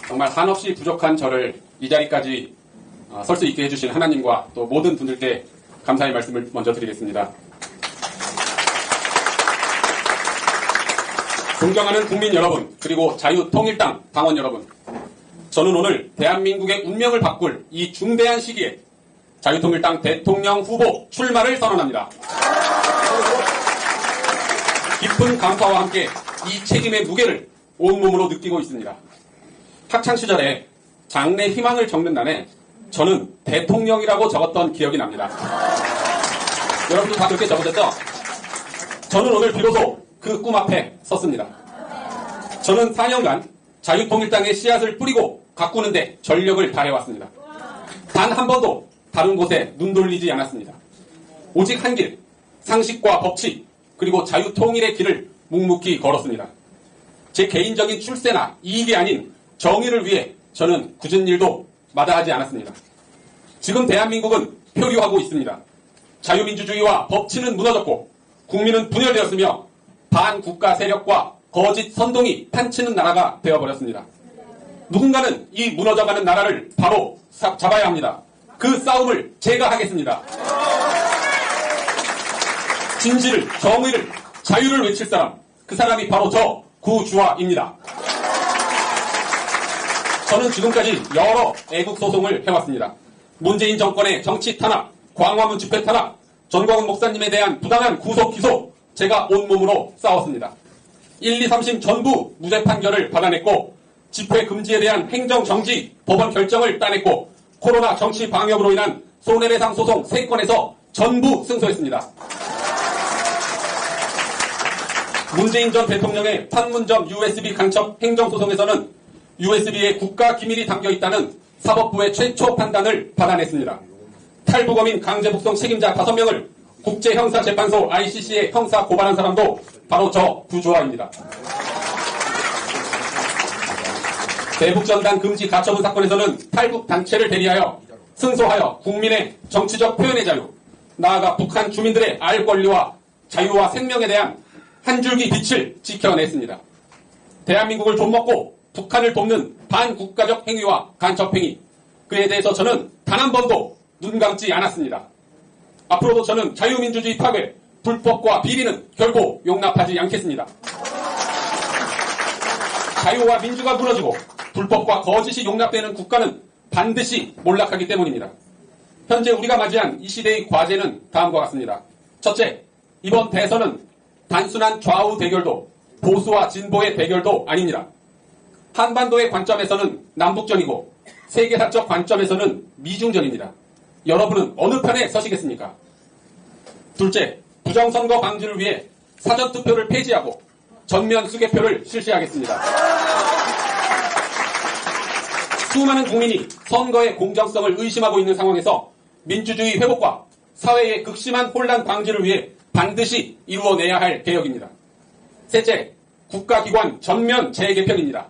정말 한없이 부족한 저를 이 자리까지 설 수 있게 해주신 하나님과 또 모든 분들께 감사의 말씀을 먼저 드리겠습니다. 존경하는 국민 여러분, 그리고 자유통일당 당원 여러분, 저는 오늘 대한민국의 운명을 바꿀 이 중대한 시기에 자유통일당 대통령 후보 출마를 선언합니다. 깊은 감사와 함께 이 책임의 무게를 온몸으로 느끼고 있습니다. 학창시절에 장래 희망을 적는 난에 저는 대통령이라고 적었던 기억이 납니다. 여러분도 다 그렇게 적으셨죠? 저는 오늘 비로소 그 꿈 앞에 섰습니다. 저는 4년간 자유통일당의 씨앗을 뿌리고 가꾸는데 전력을 다해왔습니다. 단 한 번도 다른 곳에 눈 돌리지 않았습니다. 오직 한 길, 상식과 법치, 그리고 자유통일의 길을 묵묵히 걸었습니다. 제 개인적인 출세나 이익이 아닌 정의를 위해 저는 굳은 일도 마다하지 않았습니다. 지금 대한민국은 표류하고 있습니다. 자유민주주의와 법치는 무너졌고 국민은 분열되었으며 반국가 세력과 거짓 선동이 판치는 나라가 되어버렸습니다. 누군가는 이 무너져가는 나라를 바로 잡아야 합니다. 그 싸움을 제가 하겠습니다. 진실을, 정의를, 자유를 외칠 사람, 그 사람이 바로 저 구주화입니다. 저는 지금까지 여러 애국소송을 해왔습니다. 문재인 정권의 정치 탄압, 광화문 집회 탄압, 전광훈 목사님에 대한 부당한 구속 기소, 제가 온몸으로 싸웠습니다. 1, 2, 3심 전부 무죄 판결을 받아냈고 집회 금지에 대한 행정정지 법원 결정을 따냈고 코로나 정치 방역으로 인한 손해배상 소송 3건에서 전부 승소했습니다. 문재인 전 대통령의 판문점 USB 간첩 행정소송에서는 USB에 국가 기밀이 담겨있다는 사법부의 최초 판단을 받아냈습니다. 탈북어민 강제북송 책임자 5명을 국제형사재판소 ICC에 형사 고발한 사람도 바로 저 구주화입니다. 대북전단 금지 가처분 사건에서는 탈북 단체를 대리하여 승소하여 국민의 정치적 표현의 자유, 나아가 북한 주민들의 알 권리와 자유와 생명에 대한 한 줄기 빛을 지켜냈습니다. 대한민국을 좀먹고 북한을 돕는 반국가적 행위와 간첩행위, 그에 대해서 저는 단 한 번도 눈 감지 않았습니다. 앞으로도 저는 자유민주주의 파괴, 불법과 비리는 결코 용납하지 않겠습니다. 자유와 민주가 무너지고 불법과 거짓이 용납되는 국가는 반드시 몰락하기 때문입니다. 현재 우리가 맞이한 이 시대의 과제는 다음과 같습니다. 첫째, 이번 대선은 단순한 좌우 대결도 보수와 진보의 대결도 아닙니다. 한반도의 관점에서는 남북전이고 세계사적 관점에서는 미중전입니다. 여러분은 어느 편에 서시겠습니까? 둘째, 부정선거 방지를 위해 사전투표를 폐지하고 전면 수개표를 실시하겠습니다. 수많은 국민이 선거의 공정성을 의심하고 있는 상황에서 민주주의 회복과 사회의 극심한 혼란 방지를 위해 반드시 이루어내야 할 개혁입니다. 셋째, 국가기관 전면 재개편입니다.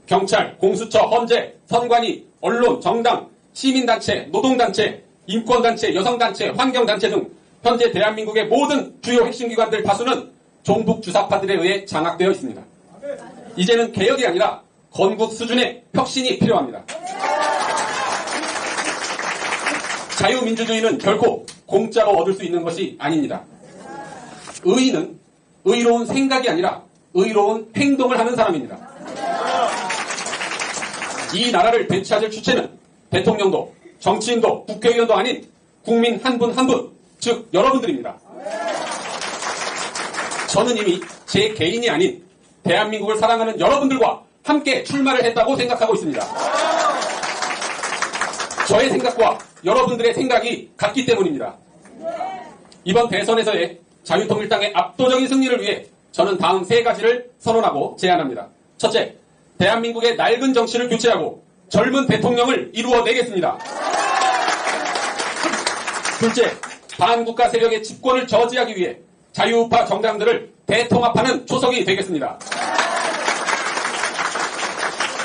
경찰, 공수처, 헌재, 선관위, 언론, 정당, 시민단체, 노동단체, 인권단체, 여성단체, 환경단체 등 현재 대한민국의 모든 주요 핵심기관들 다수는 종북 주사파들에 의해 장악되어 있습니다. 이제는 개혁이 아니라 건국 수준의 혁신이 필요합니다. 자유민주주의는 결코 공짜로 얻을 수 있는 것이 아닙니다. 의인은 의로운 생각이 아니라 의로운 행동을 하는 사람입니다. 이 나라를 되찾을 주체는 대통령도 정치인도 국회의원도 아닌 국민 한 분 한 분, 즉 여러분들입니다. 저는 이미 제 개인이 아닌 대한민국을 사랑하는 여러분들과 함께 출마를 했다고 생각하고 있습니다. 저의 생각과 여러분들의 생각이 같기 때문입니다. 이번 대선에서의 자유통일당의 압도적인 승리를 위해 저는 다음 3가지를 선언하고 제안합니다. 첫째, 대한민국의 낡은 정치를 교체하고 젊은 대통령을 이루어내겠습니다. 둘째, 반국가 세력의 집권을 저지하기 위해 자유우파 정당들을 대통합하는 초석이 되겠습니다.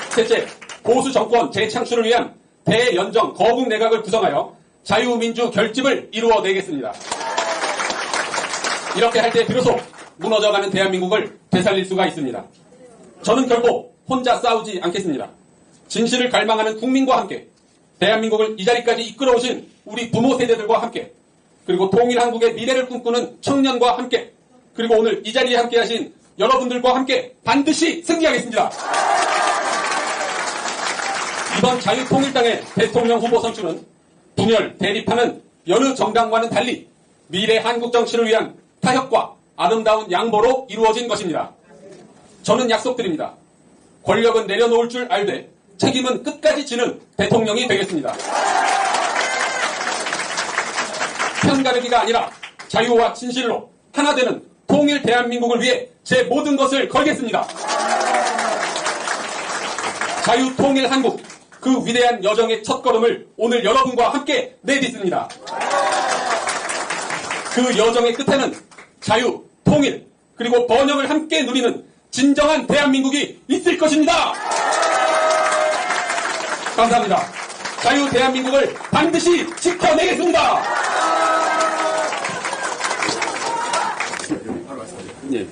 셋째, 보수 정권 재창출을 위한 대연정 거국 내각을 구성하여 자유민주 결집을 이루어내겠습니다. 이렇게 할 때 비로소 무너져가는 대한민국을 되살릴 수가 있습니다. 저는 결코 혼자 싸우지 않겠습니다. 진실을 갈망하는 국민과 함께 대한민국을 이 자리까지 이끌어오신 우리 부모 세대들과 함께 그리고 통일한국의 미래를 꿈꾸는 청년과 함께 그리고 오늘 이 자리에 함께하신 여러분들과 함께 반드시 승리하겠습니다. 이번 자유통일당의 대통령 후보 선출은 분열, 대립하는 여느 정당과는 달리 미래 한국 정치를 위한 타협과 아름다운 양보로 이루어진 것입니다. 저는 약속드립니다. 권력은 내려놓을 줄 알되 책임은 끝까지 지는 대통령이 되겠습니다. 편가르기가 아니라 자유와 진실로 하나 되는 통일 대한민국을 위해 제 모든 것을 걸겠습니다. 자유 통일 한국 그 위대한 여정의 첫걸음을 오늘 여러분과 함께 내딛습니다. 그 여정의 끝에는 자유, 통일, 그리고 번영을 함께 누리는 진정한 대한민국이 있을 것입니다. 감사합니다. 자유 대한민국을 반드시 지켜내겠습니다. 예.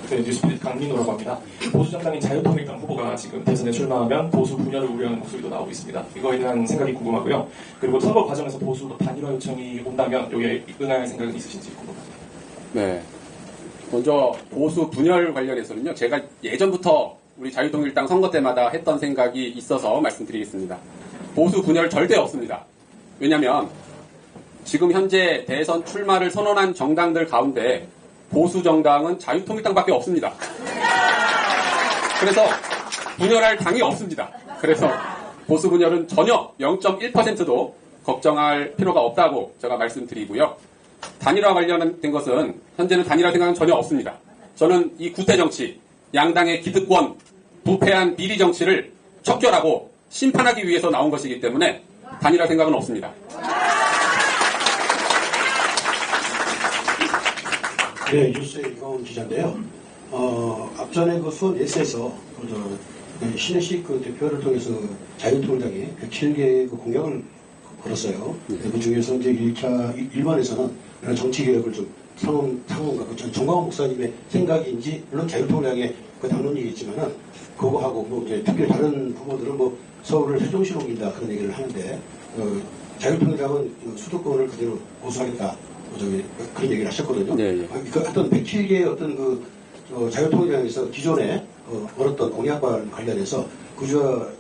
네, 뉴스피릿 강민호라고 합니다. 보수정당인 자유통일당 후보가 지금 대선에 출마하면 보수 분열을 우려하는 목소리도 나오고 있습니다. 이거에 대한 생각이 궁금하고요. 그리고 선거 과정에서 보수 단일화 요청이 온다면 여기에 응할 생각은 있으신지 궁금합니다. 네. 먼저 보수 분열 관련해서는요. 제가 예전부터 우리 자유통일당 선거 때마다 했던 생각이 있어서 말씀드리겠습니다. 보수 분열 절대 없습니다. 왜냐하면 지금 현재 대선 출마를 선언한 정당들 가운데 보수 정당은 자유통일당밖에 없습니다. 그래서 분열할 당이 없습니다. 그래서 보수 분열은 전혀 0.1%도 걱정할 필요가 없다고 제가 말씀드리고요. 단일화 관련된 것은 현재는 단일화 생각은 전혀 없습니다. 저는 이 구태 정치, 양당의 기득권, 부패한 비리 정치를 척결하고 심판하기 위해서 나온 것이기 때문에 단일화 생각은 없습니다. 네, 뉴스의 이광훈 기자인데요. 앞전에 그 수원 S에서 신혜식 그 대표를 통해서 자유통일당이 107개의 그 공약을 걸었어요. 그 중에서 이제 1번에서는 이런 정치개혁을 좀 상원과 정광훈 목사님의 생각인지, 물론 자유통일당의 그 당론이겠지만은, 그거하고 뭐 이제 특별히 다른 후보들은 뭐 서울을 세종시로 옮긴다 그런 얘기를 하는데, 자유통일당은 수도권을 그대로 보수하겠다. 그런 얘기를 하셨거든요. 네, 네. 그 어떤 107개의 어떤 자유통일당에서 기존에 걸었던 공약과 관련해서 그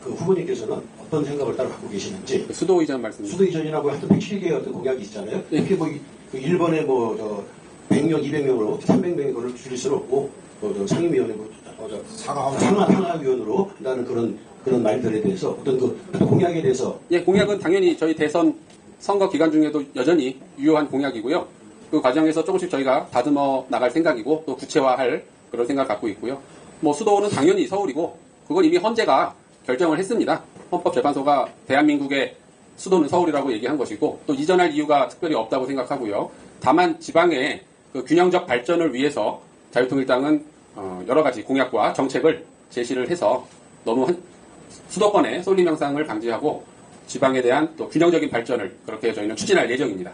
후보님께서는 어떤 생각을 따로 갖고 계시는지. 수도 이전 말씀. 수도 이전이라고 하여튼 107개의 어떤 공약이 있잖아요. 이렇게 뭐 1번에 100명, 200명으로 300명을 줄일 수는 없고, 상임위원회, 상하위원으로 한다는 그런 말들에 대해서 어떤 공약에 대해서. 예, 공약은 당연히 저희 대선 선거 기간 중에도 여전히 유효한 공약이고요. 그 과정에서 조금씩 저희가 다듬어 나갈 생각이고 또 구체화할 그런 생각을 갖고 있고요. 뭐 수도는 당연히 서울이고 그건 이미 헌재가 결정을 했습니다. 헌법재판소가 대한민국의 수도는 서울이라고 얘기한 것이고 또 이전할 이유가 특별히 없다고 생각하고요. 다만 지방의 그 균형적 발전을 위해서 자유통일당은 여러 가지 공약과 정책을 제시를 해서 너무 수도권의 쏠림 현상을 방지하고 지방에 대한 또 균형적인 발전을 그렇게 저희는 추진할 예정입니다.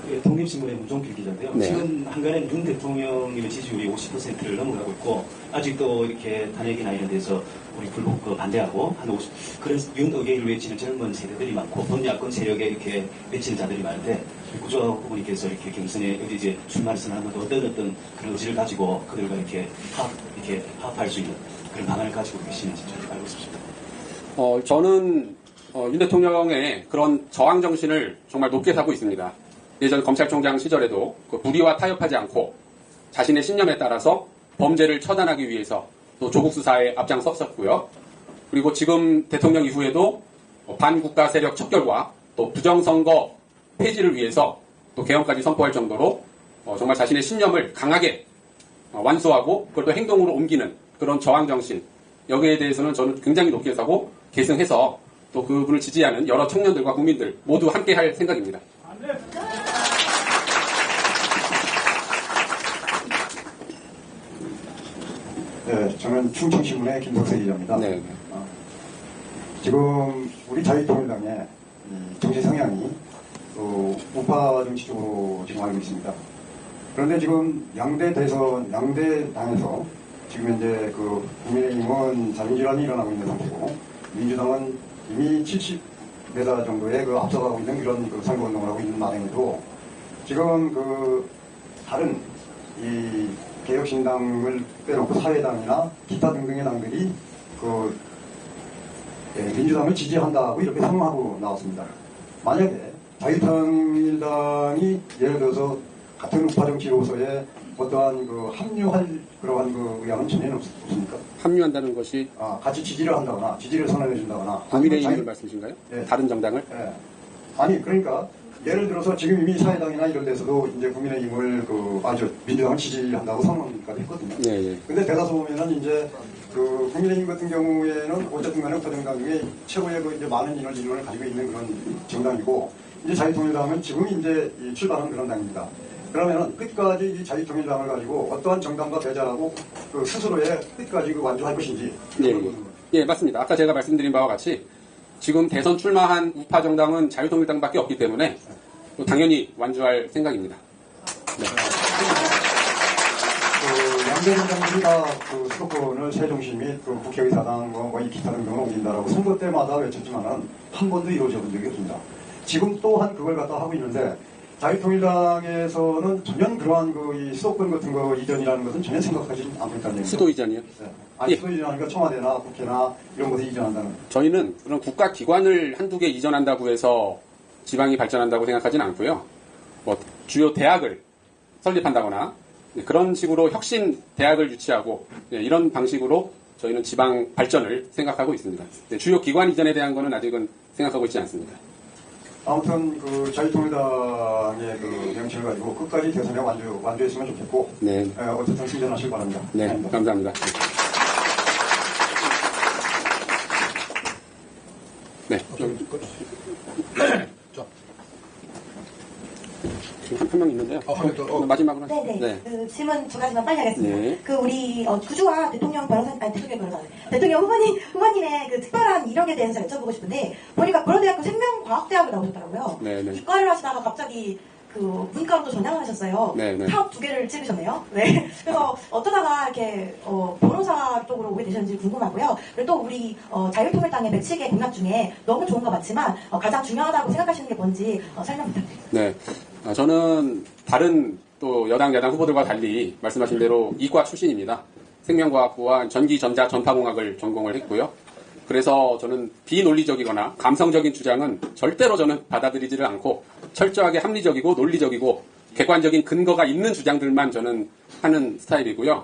네, 독립신문의 문종필 기자인데요. 네. 지금 한간에 윤 대통령님의 지지율이 50%를 넘어가고 있고 아직도 이렇게 탄핵이나 이런 데서 우리 불복 반대하고 한 50. 그래서 윤 의회를 외치는 젊은 세대들이 많고 범야권 세력에 이렇게 외치는 자들이 많은데 구조 후보님께서 이렇게 경선에 어디 이제 출마를 선언하는 것도 어떤 그런 의지를 가지고 그들과 이렇게 합할 수 있는 그런 방안을 가지고 계시는지 좀 알고 싶습니다. 저는 윤 대통령의 그런 저항 정신을 정말 높게 사고 있습니다. 예전 검찰총장 시절에도 그 불의와 타협하지 않고 자신의 신념에 따라서 범죄를 처단하기 위해서 또 조국 수사에 앞장섰었고요. 그리고 지금 대통령 이후에도 반국가 세력 척결과 또 부정선거 폐지를 위해서 또 개헌까지 선포할 정도로 정말 자신의 신념을 강하게 완수하고 그걸 또 행동으로 옮기는 그런 저항 정신, 여기에 대해서는 저는 굉장히 높게 사고 계승해서 또 그분을 지지하는 여러 청년들과 국민들 모두 함께 할 생각입니다. 네, 저는 충청신문의 김석세 기자입니다. 네. 지금 우리 자유통일당의 정치 성향이 우파 정치 쪽으로 지금 알고 있습니다. 그런데 지금 양대 대선, 양대 당에서 지금 현재 그 국민의힘은 자민질환이 일어나고 있는 상태고 민주당은 이미 70m 정도의 그 앞서가고 있는 이런 그 선거운동을 하고 있는 마당에도 지금 그 다른 이 개혁신당을 빼놓고 사회당이나 기타 등등의 당들이 그 민주당을 지지한다고 이렇게 선언하고 나왔습니다. 만약에 자유통일당이 예를 들어서 같은 우파정 지도서에 어떠한 그 합류할 그러한 그 의향은 전혀 없습니까? 합류한다는 것이 같이 지지를 한다거나 지지를 선언해 준다거나 국민의힘을 말씀이신가요? 예. 다른 정당을? 예. 아니 그러니까 예를 들어서 지금 이미 사회당이나 이런 데서도 이제 국민의힘을 민주당을 지지한다고 선언까지 했거든요. 네, 예. 근데 대다수 보면은 이제 그 국민의힘 같은 경우에는 어쨌든 간에 우파정당 중에 최고의 그 이제 많은 인원을 가지고 있는 그런 정당이고 이제 자유통일당은 지금 이제 출발한 그런 당입니다. 그러면은 끝까지 이 자유통일당을 가지고 어떠한 정당과 대자하고 그 스스로의 끝까지 그 완주할 것인지. 예, 예. 예, 맞습니다. 아까 제가 말씀드린 바와 같이 지금 대선 출마한 우파 정당은 자유통일당밖에 없기 때문에 당연히 완주할 생각입니다. 네. 그 양대 정당들이 다 그 수도권을 세종시 및 그 국회의사당 이 기타 등등을 옮긴다라고 선거 때마다 외쳤지만은 한 번도 이루어져 본 적이 없습니다. 지금 또한 그걸 갖다 하고 있는데 자유통일당에서는 전혀 그러한 이 수도권 같은 거 이전이라는 것은 전혀 생각하지 않고 있다는 얘기죠. 수도 이전이요? 네. 아니, 예. 수도 이전하니까 청와대나 국회나 이런 곳에 이전한다는. 저희는 그런 국가 기관을 한두 개 이전한다고 해서 지방이 발전한다고 생각하지는 않고요. 뭐 주요 대학을 설립한다거나 그런 식으로 혁신 대학을 유치하고 이런 방식으로 저희는 지방 발전을 생각하고 있습니다. 주요 기관 이전에 대한 거는 아직은 생각하고 있지 않습니다. 아무튼 그 자유통일당의 그 명칭을 가지고 끝까지 대선에 완주했으면 좋겠고, 네. 어쨌든 승전하시기 바랍니다. 네, 감사합니다. 네. 지금 한 명 있는데요. 마지막으로. 네네. 네. 그 질문 두 가지만 빨리 하겠습니다. 네. 그 우리 구주와 대통령 후보님의 그 특별한 이력에 대해서 여쭤보고 싶은데 보니까 고려대학교 생명과학대학을 나오셨더라고요. 네네. 이과를 하시다가 갑자기 그 문과로 또 전향을 하셨어요. 네네. 사업 두 개를 찍으셨네요. 네. 그래서 어떠다가 이렇게 변호사 쪽으로 오게 되셨는지 궁금하고요. 그리고 또 우리 자유통일당의 107개 공약 중에 너무 좋은 거 맞지만 가장 중요하다고 생각하시는 게 뭔지 설명 부탁드립니다. 네. 저는 다른 또 여당, 야당 후보들과 달리 말씀하신 대로 이과 출신입니다. 생명과학부와 전기, 전자, 전파공학을 전공을 했고요. 그래서 저는 비논리적이거나 감성적인 주장은 절대로 저는 받아들이지를 않고 철저하게 합리적이고 논리적이고 객관적인 근거가 있는 주장들만 저는 하는 스타일이고요.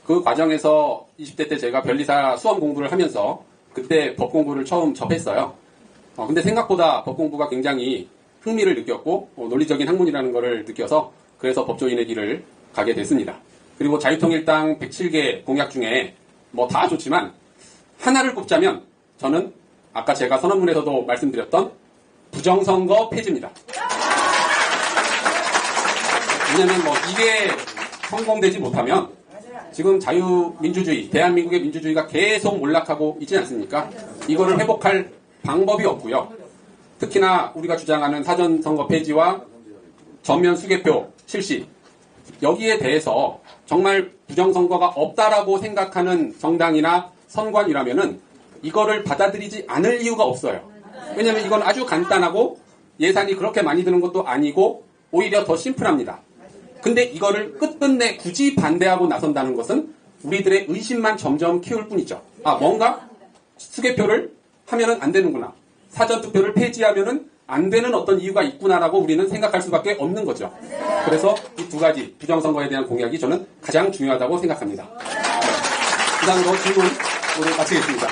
그 과정에서 20대 때 제가 변리사 수험 공부를 하면서 그때 법 공부를 처음 접했어요. 근데 생각보다 법 공부가 굉장히 흥미를 느꼈고 논리적인 학문이라는 것을 느껴서 그래서 법조인의 길을 가게 됐습니다. 그리고 자유통일당 107개 공약 중에 뭐 다 좋지만 하나를 꼽자면 저는 아까 제가 선언문에서도 말씀드렸던 부정선거 폐지입니다. 왜냐하면 뭐 이게 성공되지 못하면 지금 자유민주주의, 대한민국의 민주주의가 계속 몰락하고 있지 않습니까? 이거를 회복할 방법이 없고요. 특히나 우리가 주장하는 사전선거 폐지와 전면 수개표 실시 여기에 대해서 정말 부정선거가 없다라고 생각하는 정당이나 선관이라면은 이거를 받아들이지 않을 이유가 없어요. 왜냐하면 이건 아주 간단하고 예산이 그렇게 많이 드는 것도 아니고 오히려 더 심플합니다. 근데 이거를 끝끝내 굳이 반대하고 나선다는 것은 우리들의 의심만 점점 키울 뿐이죠. 뭔가 수개표를 하면은 안 되는구나. 사전투표를 폐지하면은 안 되는 어떤 이유가 있구나라고 우리는 생각할 수밖에 없는 거죠. 그래서 이 두 가지 부정선거에 대한 공약이 저는 가장 중요하다고 생각합니다. 이상으로 질문을 마치겠습니다.